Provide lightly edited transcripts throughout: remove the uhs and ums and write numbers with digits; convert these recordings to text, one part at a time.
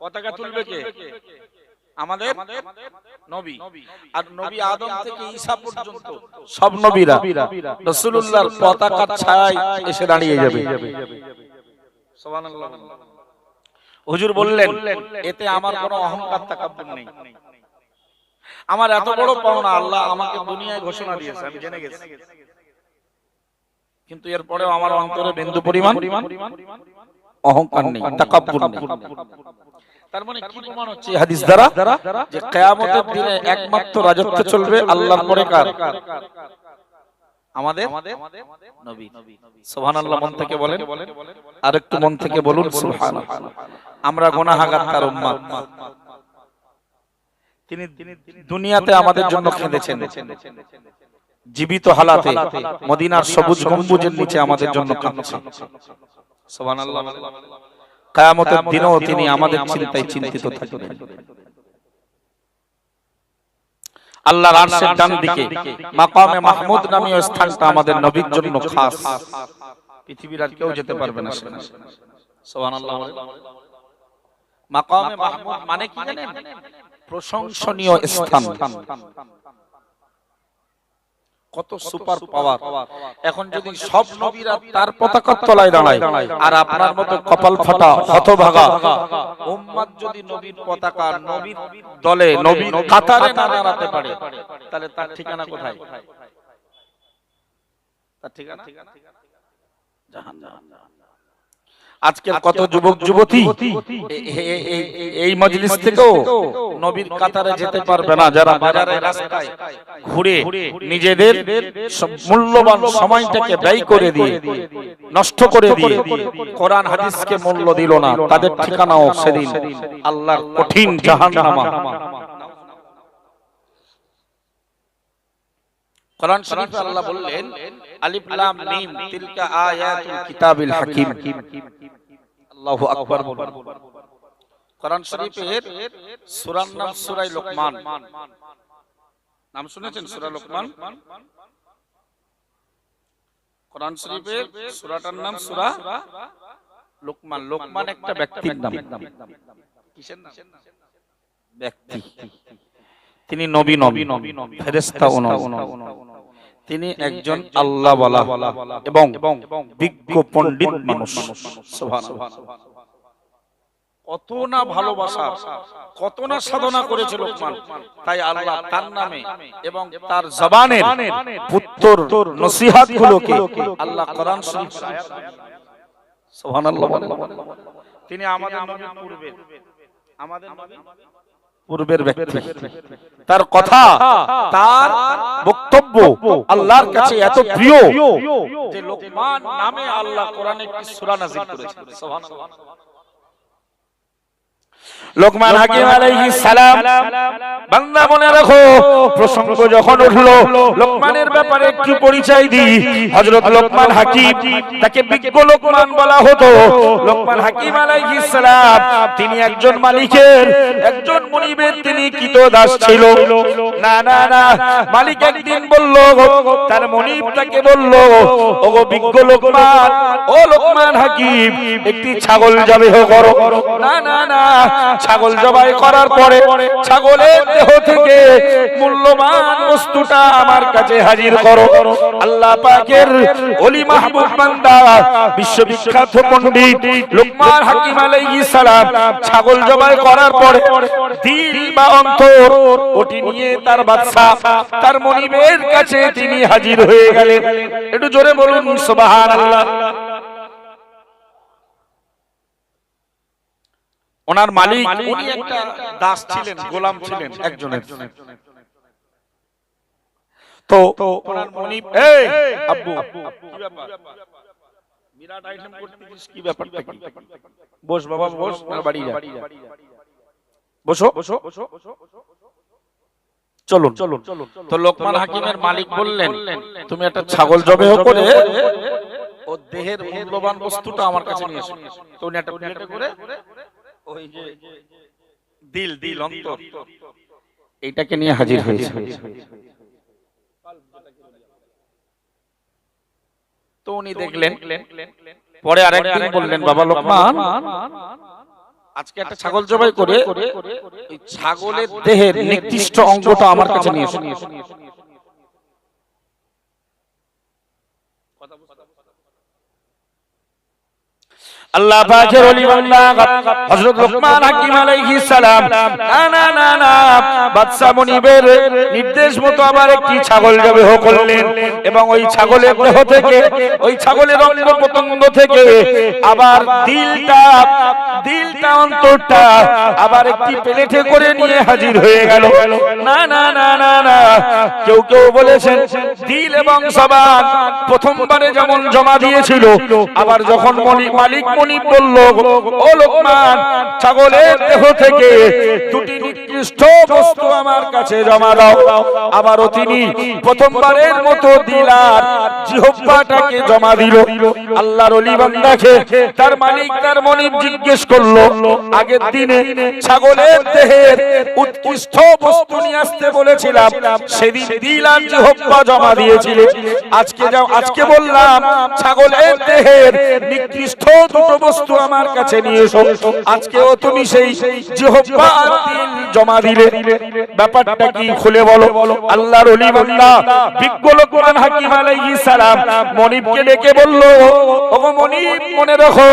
পতাকা তুলবে কে? আমাদের নবী। আর নবী আদম থেকে ঈসা পর্যন্ত সব নবীরা রাসূলুল্লাহর পতাকার ছায়ায় এসে দাঁড়িয়ে যাবে। সুবহানাল্লাহ। হুজুর বললেন, এতে আমার কোনো অহংকার তাকাব্বুর নেই। আমার এত বড় পাওনা, আল্লাহ আমাকে দুনিয়ায় ঘোষণা দিয়েছে, আমি জেনে গেছি। কিন্তু এরপরেও আমার অন্তরে বিন্দু পরিমাণ অহংকার নেই, তাকাব্বুর নেই। তার মানে কি প্রমাণ হচ্ছে এই হাদিস দ্বারা? যে কিয়ামতের দিনে একমাত্র রাজত্ব চলবে আল্লাহর পরে কার? আমাদের নবী। সুবহানাল্লাহ। মন থেকে বলেন, আরেকটু মন থেকে বলুন সুবহানাল্লাহ। আমরা গুনাহগার তার উম্মত। তিনি দুনিয়াতে আমাদের জন্য কেঁদেছেন, জীবিত হালাতে মদিনার সবুজ গম্বুজের নিচে আমাদের জন্য কাঁদছেন। সুবহানাল্লাহ। কিয়ামতের দিনেও তিনি আমাদের চিন্তায় চিন্তিত থাকবেন। আল্লাহর আরশের ডান দিকে মাকামে মাহমুদ নামীয় স্থানটা আমাদের নবীর জন্য খাস, পৃথিবীর আর কেউ যেতে পারবে না সেখানে। সুবহানাল্লাহ। মাকামে মাহমুদ মানে কি জানেন? প্রশংসনীয় স্থান। কত সুপার পাওয়ার। এখন যদি সব নবীরা তার পতাকার তলায় দাঁড়ায়, আর আপনার মতো কপাল ফাটা হতভাগা উম্মত যদি নবীর পতাকা, নবীর দলে, নবীর কাতারে না দাঁড়াতে পারে, তাহলে তার ঠিকানা কোথায়? তার ঠিকানা জাহান্নাম। আজকের কত যুবক যুবতী এই মজলিস থেকেও নবীর কাতারে যেতে পারবে না, যারা বাজারের রাস্তায় ঘুরে নিজেদের মূল্যবান সময়টাকে ব্যয় করে দিয়ে, নষ্ট করে দিয়ে কোরআন হাদিসকে মূল্য দিল না, তাদের ঠিকানাও সেদিন আল্লাহর কঠিন জাহান্নাম। কোরআন শরীফে আল্লাহ বললেন, আলিফ লাম মিম তিলকা আয়াতুল কিতাবিল হাকিম। আল্লাহু আকবার বলুন। কোরআন শরীফের সূরার নাম সূরা লোকমান। নাম শুনেছেন সূরা লোকমান? কোরআন শরীফের সূরাটার নাম সূরা লোকমান। লোকমান একটা ব্যক্তির নাম। কিসের নাম? ব্যক্তি। তিনি নবী নবী, ফেরেশতাও নয়। তিনি একজন আল্লাহওয়ালা এবং বিজ্ঞ পণ্ডিত মানুষ। সুবহানাল্লাহ। কত না ভালোবাসা, কত না সাধনা করেছে লোকমান। তাই আল্লাহ তার নামে এবং তার জবানের পুত্তর নসিহতগুলোকে আল্লাহ কোরআন শরীফে আয়াত। সুবহানাল্লাহ। তিনি আমাদের নবীর পূর্বে, আমাদের নবী পূর্বের ব্যক্তি। তার কথা, তার বক্তব্য আল্লাহর কাছে এত প্রিয় যে লোকমান নামে আল্লাহ কোরআনে একটি সূরা নাযিল করেছেন। সুবহানাল্লাহ। লোকমান হাকিম আলাইহিস সালাম, বান্দা মনে রাখো, প্রসঙ্গ যখন উঠলো লোকমানের ব্যাপারে একটু পরিচয় দিই। হযরত লোকমান হাকিম, তাকে বিজ্ঞ লোকমান বলা হতো। লোকমান হাকিম আলাইহিস সালাম তিনি একজন মালিকের, একজন মুনিবের তিনি কৃতদাস ছিল। না না না, মালিক একদিন বলল, তার মুনিব তাকে বলল, ওগো বিজ্ঞ লোকমান, ও লোকমান হাকিম, একটি ছাগল জবাই করো। না না না, ছাগল জবাই করার পরে ছাগলের দেহ থেকে মূল্যবান বস্তুটা আমার কাছে হাজির করো। আল্লাহ পাকের ওলি মাহবুব বান্দা, বিশ্ববিখ্যাত পণ্ডিত লোকমান হাকিম আলাইহিস সালাম ছাগল জবাই করার পরে দিল বা অন্তর ওটি নিয়ে তার বাদশা, তার মনিবের কাছে তিনি হাজির হয়ে গেলেন। একটু জোরে বলুন সুবহানাল্লাহ। ওনার মালিক, উনি একটা দাস ছিলেন, গোলাম ছিলেন একজনের। তো ওনার মুনিব, এই আব্বু, কি ব্যাপার? বিরাট আইটেম করতেছিস, কি ব্যাপারটা কি? বস বাবা বস, আর বাড়ি যা। বসো। চলুন। তো লোকমান হাকিমের মালিক বললেন, তুমি একটা ছাগল জবাই করে ও দেহের মূল্যবান বস্তুটা আমার কাছে নিয়ে এসো। তো উনি একটা প্লেটে করে ওই যে দিল অন্তর এইটাকে নিয়ে হাজির হয়েছে। তো উনি দেখলেন পরে আরেকদিন বললেন, বাবা লোকমান, আজকে একটা ছাগল জবাই করে ওই ছাগলের দেহের নির্দিষ্ট অঙ্গটা আমার কাছে নিয়ে এসো। আল্লাহ পাকের ওলি বান্দা হযরত লোকমান হাকিম আলাইহিস সালাম না বাদশা মুনিবের নির্দেশ মতো আবার একটি ছাগল জবাই করলেন এবং ওই ছাগলের দেহ থেকে, ওই ছাগলের অঙ্গ প্রত্যঙ্গ থেকে আবার দিলটা অন্তরটা আবার একটি প্লেটে করে নিয়ে হাজির হয়ে গেল। না কেউ বলেছেন দিল এবং জবান প্রথমবারে যেমন জমা দিয়েছিল, আবার যখন মালিক মুনিব বলল, ও লোকমান, ছাগলের দেহ থেকে দুটি নিকৃষ্ট বস্তু আমার কাছে জমা দাও, আবারও তিনি প্রথমবারের মতো দিল আর জিহ্বাটাকে জমা দিল। আল্লাহর ওলি বান্দাকে তার মালিক, তার মুনিব জিজ্ঞেস করলো, আগের দিনে ছাগলের দেহের উৎকৃষ্ট বস্তু নিয়ে আসতে বলেছিলাম, সেদিন দিল আর জিহ্বা জমা দিয়েছিলে, আজকে বললাম ছাগলের দেহের নিকৃষ্ট দুটো বস্তু আমার কাছে নিয়ে এসো, আজকেও তুমি সেই জিহ্বা আর দিল জমা দিলে, ব্যাপারটা কি খুলে বলো। আল্লাহর ওলি বান্দা বিজ্ঞ লোকমান হাকিম আলাইহিস সালাম মুনিবকে ডেকে বলল, ওগো মুনিব, মনে রাখো,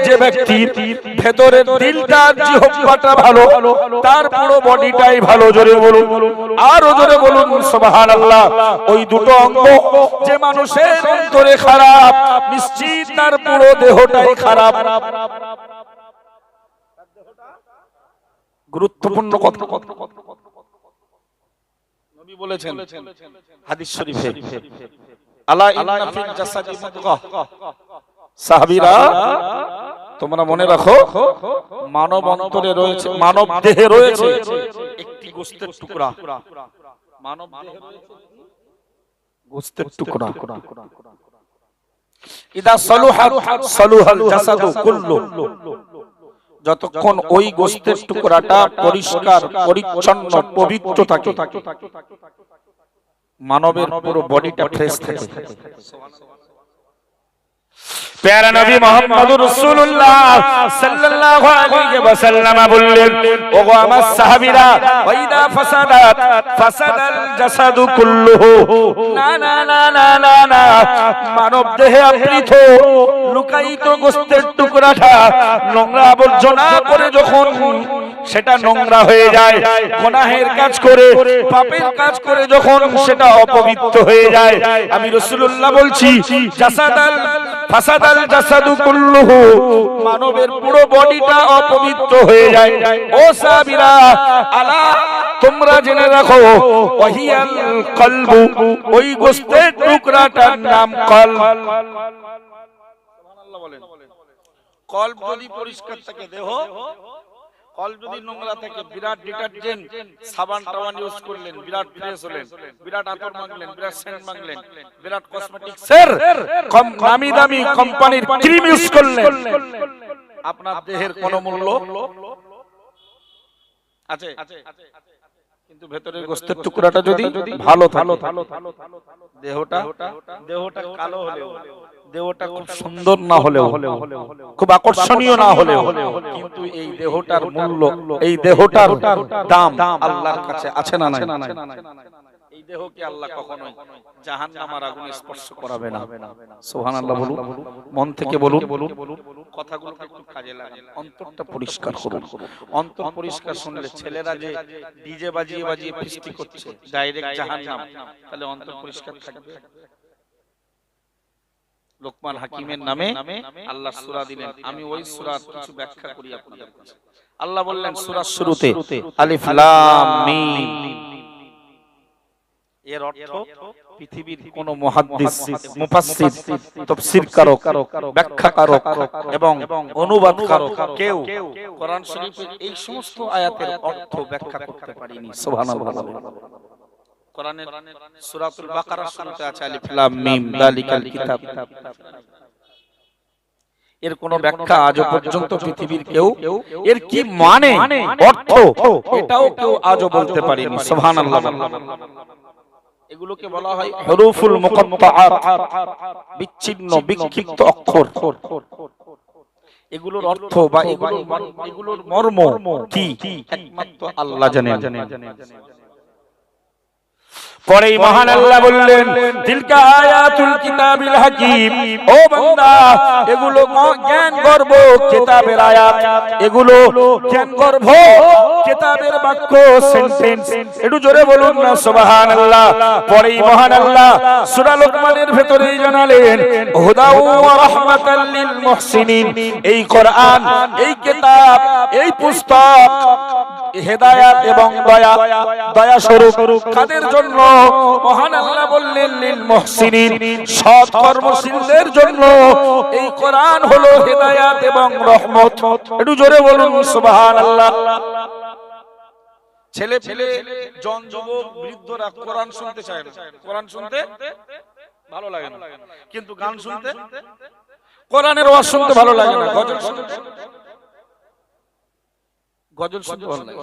যে ব্যক্তির ভেতরের দিলটা জিহ্বাটা ভালো, তার পুরো বডিটাই ভালো। জোরে বলুন, আরো জোরে বলুন সুবহানাল্লাহ। ওই দুটো অঙ্গ যে মানুষের অন্তরে খারাপ, নিশ্চিত তার পুরো দেহটাই খারাপ। গুরুত্বপূর্ণ কথা নবী বলেছেন হাদিস শরীফে, আলা ইন্না ফিল জাসাদি মুদগাহ, সাহাবীরা তোমরা মনে রাখো, মানব অন্তরে রয়েছে, মানব দেহে রয়েছে একটি গোশতের টুকরা, মানব দেহে রয়েছে গোশতের টুকরা। ইদা সালুহাত সালুহাল জাসাদু কুল্লু, যতক্ষণ ওই গোশতের টুকরাটা পরিষ্কার, পরিচ্ছন্ন, পবিত্র থাকে, মানবের পুরো বডিটা ফ্রেশ থাকে। প্যারা নবী মুহাম্মদুর রাসূলুল্লাহ সাল্লাল্লাহু আলাইহি ওয়াসাল্লাম বললেন, ওগো আমার সাহাবীরা, ওয়াইদা ফাসাদাল জাসাদু কুল্লুহু, না মানব দেহে আবৃত লুকায়িত গোশতের টুকরাটা নোংরা আবর্জনা করে যখন সেটা নোংরা হয়ে যায়, গুনাহের কাজ করে, পাপের কাজ করে যখন সেটা অপবিত্র হয়ে যায়, আমি রাসূলুল্লাহ বলছি, ফাসাদাল জাসাদু কুল্লুহু, মানবের পুরো বডিটা অপবিত্র হয়ে যায়। ও সাহাবীরা, আলা তোমরা জেনে রাখো, ওয়াহিয়াল কলবু, ওই গোশতের টুকরাটার নাম কলব। সুবহানাল্লাহ বলেন। কলব যদি পরিষ্কার থাকে দেহ, কলব যদি নোংরা থাকে, বিরাট ডিটারজেন্ট সাবান টাবান ইউজ করলেন, বিরাট ফ্রেশ হলেন, বিরাট আতর মাখলেন, বিরাট সেন্ট মাখলেন, বিরাট কসমেটিক্সের নামি দামি কোম্পানির ক্রিম ইউজ করলেন, আপনার দেহের কোনো মূল্য আছে? কিন্তু ভেতরের গোশতের টুকরাটা যদি ভালো থাকে, দেহটা কালো হলেও, দেহটা খুব সুন্দর না হলেও, খুব আকর্ষণীয় না হলেও, কিন্তু এই দেহটার মূল্য, এই দেহটার দাম আল্লাহর কাছে আছে না নাই? এই দেহকে আল্লাহ কখনোই জাহান্নামের আগুনে স্পর্শ করাবে না। সুবহানাল্লাহ বলুন, মন থেকে বলুন, কথাগুলোকে একটু কাজে লাগান, অন্তরটা পরিষ্কার করুন। অন্তর পরিষ্কার শুনলে, ছেলেরা যে ডিজে বাজিয়ে বাজিয়ে ফিস্টি করছে ডাইরেক্ট জাহান্নাম, তাহলে অন্তর পরিষ্কার থাকবে? লোকমান হাকিমের নামে আল্লাহ সূরা দিলেন, আমি ওই সূরার কিছু ব্যাখ্যা করি আপনাদের কাছে। আল্লাহ বললেন সূরার শুরুতে, আলিফ লাম মিম, এর অর্থ পৃথিবীর কোন মুহাদ্দিস, মুফাসসির, তাফসীরকারক, ব্যাখ্যাকারক এবং অনুবাদকারক কেউ কোরআন শরীফের এই সমস্ত আয়াতের অর্থ ব্যাখ্যা করতে পারেনি। সুবহানাল্লাহ। কোরআনের সূরাতুল বাকারার শুরুতে আছে আলিফ লাম মিম যালিকাল কিতাব, এর কোন ব্যাখ্যা আজ পর্যন্ত পৃথিবীর কেউ, এর কি মানে অর্থ, এটাও কেউ আজও বলতে পারেনি। সুবহানাল্লাহ। এগুলোকে বলা হয় হুরুফুল মুকাত্তাআত, বিচ্ছিন্ন বিক্ষিপ্ত অক্ষর। এগুলোর অর্থ বা এগুলোর মর্ম কি একমাত্র আল্লাহ জানেন। পরেই মহান আল্লাহ বললেন, তিলকা আয়াতুল কিতাবিল হাকিম, ও বান্দা এগুলো জ্ঞান গর্ভ কিতাবের আয়াত, এগুলো জ্ঞান গর্ভ কিতাবের বাক্য, সেন্টেন্স। একটু জোরে বলুন না সুবহানাল্লাহ। পরেই মহান আল্লাহ সূরা লোকমানের ভেতরেই জানালেন, হুদাউ ওয়া রাহমাতাল লিল মুহসিনিন, এই কোরআন, এই কিতাব, এই পুস্তক হেদায়াত এবং দয়া স্বরূপ কাদের জন্য? মহান আল্লাহ বললেন লিল মুহসিনিন, সৎ কর্মশীলদের জন্য এই কোরআন হলো হেদায়াত এবং রহমত। একটু জোরে বলুন সুবহানাল্লাহ। ছেলে ছেলে জন যুবক বৃদ্ধরা কোরআন শুনতে চায় না, কোরআন শুনতে ভালো লাগে না, কিন্তু গান শুনতে, কোরআনের ওয়াজ শুনতে ভালো লাগে না, গজল শুনতে ভালো লাগে,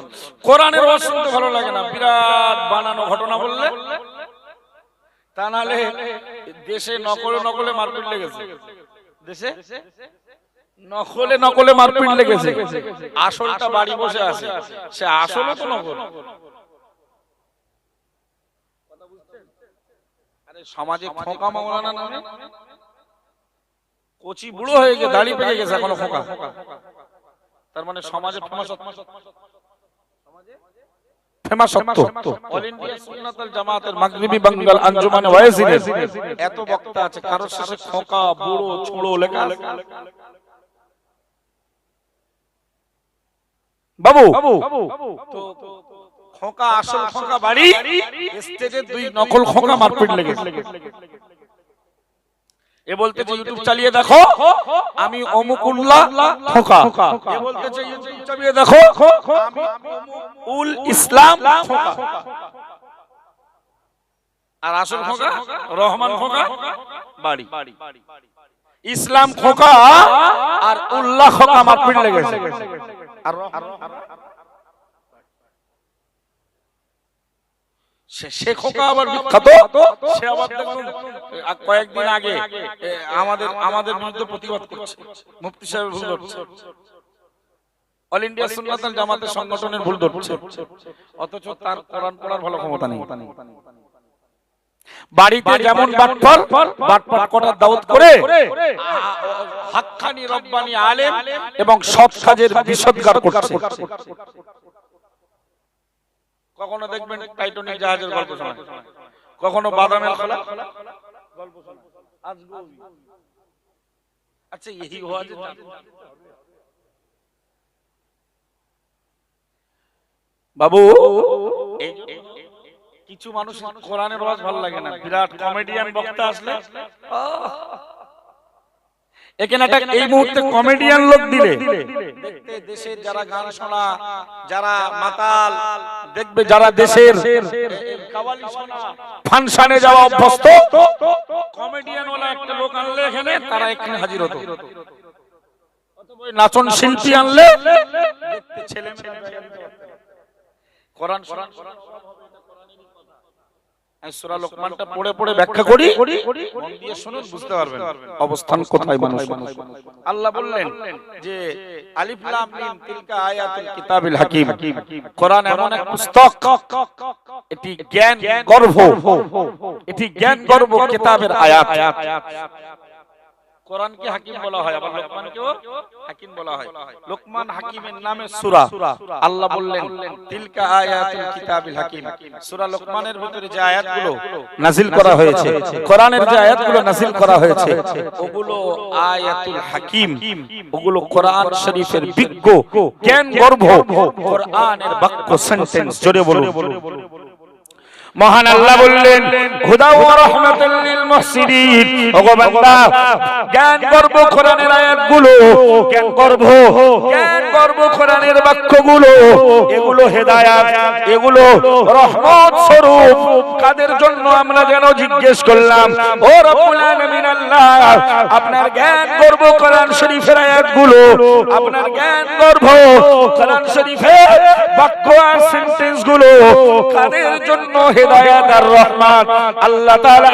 কোরআনের ওয়াজ শুনতে ভালো লাগে না। বিরাট বানানো ঘটনা বললে, তা নাহলে দেশে নকলে মারপিট লেগেছে, দেশে নকলে মারপিট লেগেছে, আসলটা বাড়ি বসে আছে, সে আসলে তো নকল। আরে সমাজে খোকা মাওলানা নামে কচি বুড়ো হয়ে গেছে, দাড়ি পেকে গেছে, এখনো খোকা। তার মানে সমাজে ফেমাস অল ইন্ডিয়া সুন্নাতুল জামাতের মাগরিবি বাঙ্গাল আঞ্জুমানে ওয়াইজিনের এত বক্তা আছে, কারো শেষে খোকা বুড়ো ছুড়ো লেখা। বাবু তো খোকা আসল খোকা বাড়ি, স্টেজে দুই নকল খোকা মারপিট লেগেছে। এ বলতেছে ইউটিউব চালিয়ে দেখো আমি অমুকুল্লাহ খোকা, এ বলতেছে ইউটিউব চালিয়ে দেখো আমি অমুকুল ইসলাম খোকা। আর আসল খোকা রহমান খোকা বাড়ি, ইসলাম খোকা আর উল্লাহ খোকা মারপিট লেগেছে। আর সে খোকা আবার বিখ্যাত, সে আবার দেখুন কয়েকদিন আগে আমাদের বিরুদ্ধে প্রতিবাদ করছে, মুফতি সাহেব ভুল ধরছে, অল ইন্ডিয়া সুন্নাতুল জামাতের সংগঠনের ভুল ধরছে, অথচ তার কোরআন পড়ার ভালো ক্ষমতা নেই। বাড়িতে যেমন বাটপাট করার দাওয়াত করে, হাক্কানি রব্বানি আলেম এবং সৎ কাজের বিশদগার করছে। কখনো দেখবেন টাইটানিক জাহাজের গল্প শোনায়, কখনো বাদামের খোলা গল্প শোনায়। আচ্ছা এই ওয়াজে বাবু কিছু মানুষ কোরআনের ওয়াজ ভালো লাগে না, বিরাট কমেডিয়ান বক্তা আসলে এখানে এই মুহূর্তে কমেডিয়ান লোক দিলে দেখতে দেশের যারা গান শোনা, যারা মাতাল দেখবে, যারা দেশের কাওয়ালি শোনা, ফাংশনে যাওয়া অভ্যস্ত, কমেডিয়ান ওলা একটা লোক আনলে এখানে তারা এখানে হাজির হতো। অথবা নাচন শিল্পী আনলে দেখতে ছেলে মেয়ে কোরআন শোনা। সূরা লোকমানটা পড়ে পড়ে ব্যাখ্যা করি, মন দিয়ে শুনুন, বুঝতে পারবেন অবস্থান কোথায় মানুষ। আল্লাহ বললেন যে আলিফ লাম মিম তিলকা আয়াতুল কিতাবিল হাকিম, কোরআন এমন এক পুস্তক, এটি জ্ঞান গর্ভ, এটি জ্ঞান গর্ভ কিতাবের আয়াত। কোরআনকে হাকিম বলা হয়, আবার লোকমানকেও হাকিম বলা হয়। লোকমান হাকিমের নামে সূরা। আল্লাহ বললেন তিলকা আয়াতুল কিতাবিল হাকিম, সূরা লোকমানের ভিতরে যে আয়াতগুলো নাযিল করা হয়েছে, কোরআনের যে আয়াতগুলো নাযিল করা হয়েছে, ওগুলো আয়াতুল হাকিম, ওগুলো কোরআন শরীফের বিজ্ঞ জ্ঞান গর্ভ কোরআনের বাক্য, সেন্টেন্স। জোরে বলুন। মহান আল্লাহ বললেন হুদা ওয়া রাহমাতুল লিল মুহসিনিন, ওগো বান্দা জ্ঞান গর্ভ কোরআনের আয়াতগুলো, জ্ঞান গর্ভ কোরআনের বাক্যগুলো, এগুলো হেদায়েত, এগুলো রহমত স্বরূপ কাদের জন্য? আমরা যেন জিজ্ঞেস করলাম, ও রব্বুল আলামিন আল্লাহ, আপনার জ্ঞান গর্ভ কোরআন শরীফ শরীফের আয়াতগুলো আপনার জ্ঞান গর্ভ কোরআন শরীফের বাক্য আর সেন্টেন্স গুলো কাদের জন্য হেদায়েত আর রহমত। আল্লাহ তাআলা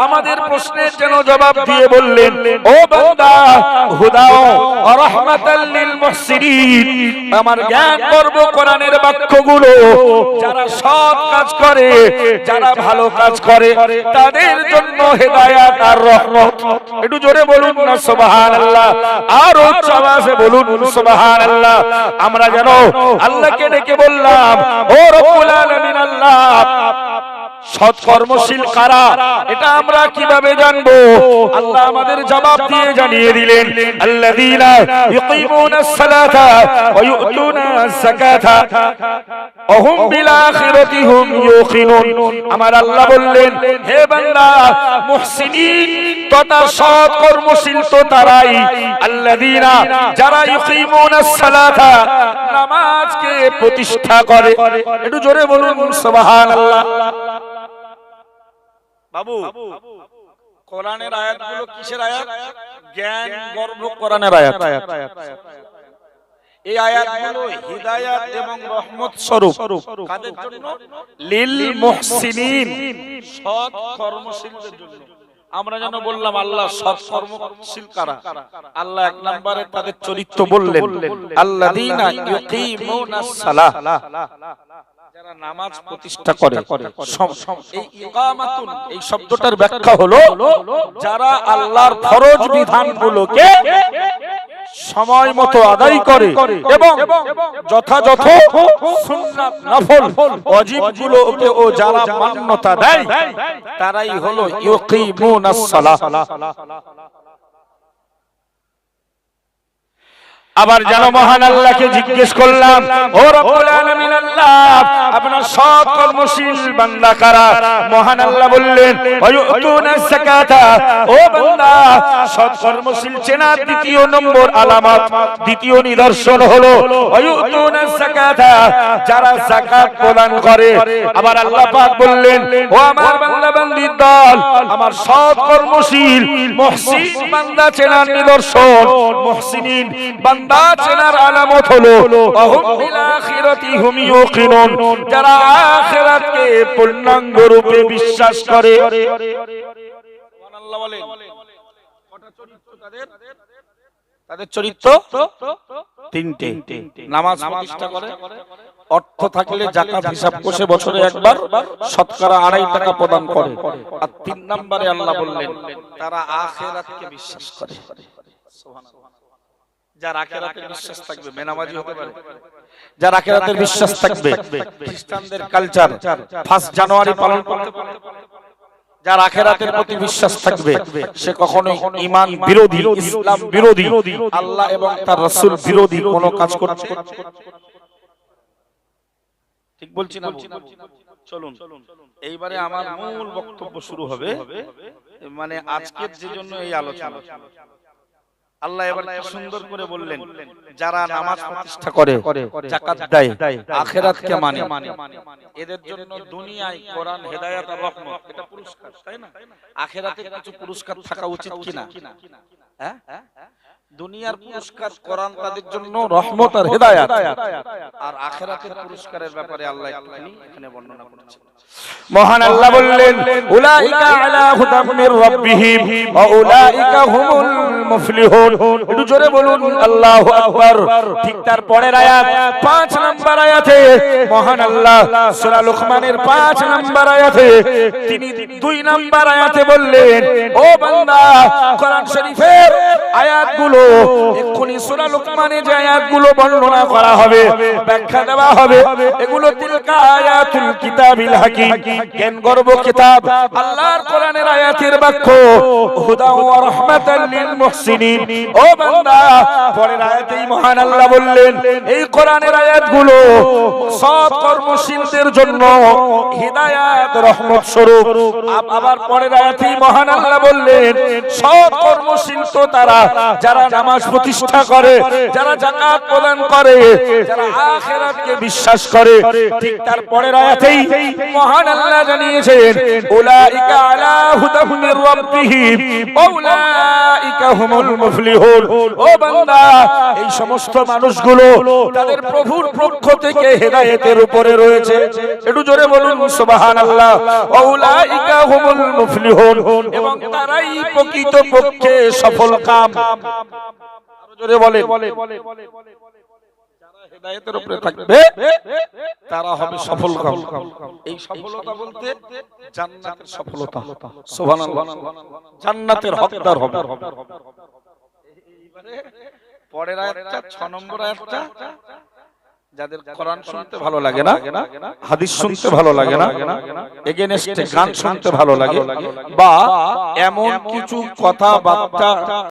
আমাদের প্রশ্নের যেন জবাব দিয়ে বললেন, ও বান্দা হুদাও ওয়া রাহমাতাল লিল মুহসিনিন, আমার জ্ঞান গর্ভ কোরআনের বাক্যগুলো যারা সৎ কাজ করে, যারা ভালো কাজ করে তাদের জন্য হেদায়েত আর রহমত। একটু জোরে বলুন না সুবহানাল্লাহ, আর উচ্চ আওয়াজে বলুন সুবহানাল্লাহ। আমরা যেন আল্লাহকে ডেকে বললাম, ও রব্বুল আলামিন আল্লাহ, সৎ কর্মশীল কারা এটা আমরা কিভাবে জানবো? আল্লাহ আমাদের জবাব দিয়ে জানিয়ে দিলেন, আল্লাযীনা ইউকিমুনাস সালাতা ওয়া ইউতুনাস যাকাতা ওয়া হুম বিল আখিরাতি হুম ইউকিনুন। আমার আল্লাহ বললেন, হে বান্দা, মুহসিনিন তথা সৎ কর্মশীল তো তারাই, আল্লাযীনা যারা ইউকিমুনাস সালাতা নামাজকে প্রতিষ্ঠা করে। একটু জোরে বলুন সুবহানাল্লাহ। বাবু, কোরআনের আয়াতগুলো কিসের আয়াত? জ্ঞান গর্ভ কোরআনের আয়াত। এই আয়াতগুলো হিদায়াত এবং রহমত স্বরূপ। কাদের জন্য? লিল মুহসিনিন, সৎ কর্মশীলদের জন্য। আমরা যেন বললাম আল্লাহ সৎ কর্মশীল কারা? আল্লাহ এক নম্বরে তাদের চরিত্র বললেন, আল্লাযীনা ইউকিমুনাস সালাহ, যারা নামাজ প্রতিষ্ঠা করে। এই ইকামাতুন এই শব্দটার ব্যাখ্যা হলো যারা আল্লাহর ফরজ বিধানগুলোকে সময় মতো আদায় করে এবং যথাযথ সুন্নাত নফল ওয়াজিবগুলোকে ও যারা মান্যতা দেয় তারাই হলো ইউকিমুনাস সালাহ। আবার যেন মহান আল্লাহকে জিজ্ঞেস করলাম, ও রব্বুল আলামিন আল্লাহ, আপনার সৎ কর্মশীল বান্দা কারা? মহান আল্লাহ বললেন, ওয়ায়ুতুনাস যাকাতা, ও বান্দা সৎ কর্মশীল চেনার দ্বিতীয় নম্বর আলামত, দ্বিতীয় নিদর্শন হলো ওয়ায়ুতুনাস যাকাতা, যারা যাকাত প্রদান করে। আবার আল্লাহ পাক বললেন, ও আমার বান্দা বান্দির দল, আমার সৎ কর্মশীল মুহসিন বান্দা চেনার নিদর্শন, মুহসিনিন বান্দা চেনার আলামত হলো ওয়াহুম বিল আখিরাতি হুম ইউকিনুন, যারা আখিরাতকে পূর্ণাঙ্গ রূপে বিশ্বাস করে। সুবহানাল্লাহ বলেন। কটা চরিত্র তাদের? তাদের চরিত্র তিনটে। নামাজ প্রতিষ্ঠা করে, অর্থ থাকলে যাকাত হিসাব কষে বছরে একবার শতকরা 2.5 টাকা প্রদান করে। আর 3 নম্বরে আল্লাহ বললেন তারা আখিরাতকে বিশ্বাস করে। সুবহানাল্লাহ। যার আখিরাতের বিশ্বাস থাকবে বেনামাজি হতে পারে, যার আখিরাতের বিশ্বাস থাকবে খ্রিস্টানদের কালচার 1 জানুয়ারি পালন করতে পারে, যার আখিরাতের প্রতি বিশ্বাস থাকবে সে কখনোই ঈমান বিরোধী, ইসলাম বিরোধী, আল্লাহ এবং তার রাসূল বিরোধী কোনো কাজ করছে। ঠিক বলছি না? চলুন এইবারে আমার মূল বক্তব্য শুরু হবে। মানে আজকের যে জন্য এই আলোচনা, আল্লাহ এবার কি সুন্দর করে বললেন, যারা নামাজ প্রতিষ্ঠা করে, যাকাত দেয়, আখিরাতকে মানে, এদের জন্য দুনিয়ায় কোরআন হেদায়েত আর রহমত এটা পুরস্কার, তাই না? আখিরাতে কিছু পুরস্কার থাকা উচিত কিনা? হ্যাঁ, দুনিয়ার পুরস্কার কোরআন তাদের জন্য রহমত আর হেদায়েত, আর আখিরাতের পুরস্কারের ব্যাপারে আল্লাহ এখানে বর্ণনা করেছেন। মহান আল্লাহ বললেন, উলাইকা আলা হুদাম মির রাব্বিহিম ওয়া উলাইকা হুমুল মুফলিহুন। একটু জোরে বলুন আল্লাহু আকবার। ঠিক তার পরের আয়াত 5 নম্বর আয়াতে মহান আল্লাহ সূরা লুকমানের 5 নম্বর আয়াতে তিনি 2 নম্বর আয়াতে বললেন, ও বান্দা কোরআন শরীফের আয়াতগুলো এক্ষুনি সূরা লুকমানে যে আয়াতগুলো বর্ণনা করা হবে, ব্যাখ্যা দেওয়া হবে, এগুলো তিলকা আয়াতুল কিতাবিল হাকিম, জ্ঞান গর্ভ কিতাব, আল্লাহর কোরআনের আয়াতের বাক্য, হুদা ওয়া রাহমাতাল লিল মুহসিনিন। ও বান্দা পরের আয়াতেই মহান আল্লাহ বললেন এই কোরআনের আয়াতগুলো সৎ কর্মশীলদের জন্য হিদায়াত রহমত স্বরূপ। আবার পরের আয়াতেই মহান আল্লাহ বললেন সৎ কর্মশীল তো তারা যারা নামাজ প্রতিষ্ঠা করে, যারা যাকাত প্রদান করে, যারা আখিরাতকে বিশ্বাস করে। ঠিক তার পরের আয়াতেই মহান আল্লাহ আল্লাহ জানিয়েছেন উলাইকা আলা হুদাম মির রাব্বিহিম ওয়া উলাইকা হুমুল মুফলিহুন। ও বান্দা, এই সমস্ত মানুষগুলো তাদের প্রভুর পক্ষ থেকে হেদায়েতের উপরে রয়েছে। একটু জোরে বলুন সুবহানাল্লাহ। ওয়া উলাইকা হুমুল মুফলিহুন, এবং তারাই প্রকৃতপক্ষে সফলকাম। আরো জোরে বলেন। হেদায়েতের উপরে থাকবে তারা হবে সফলকাম। এই সফলতা বলতে জান্নাতের সফলতা। সুবহানাল্লাহ, জান্নাতের হকদার হবে। পরের আয়াতটা 6 নম্বর আয়াতটা, যাদের কোরআন শুনতে ভালো লাগে না, হাদিস শুনতে ভালো লাগে না, এগেনস্টে গান শুনতে ভালো লাগে, বা এমন কিছু কথাবার্তা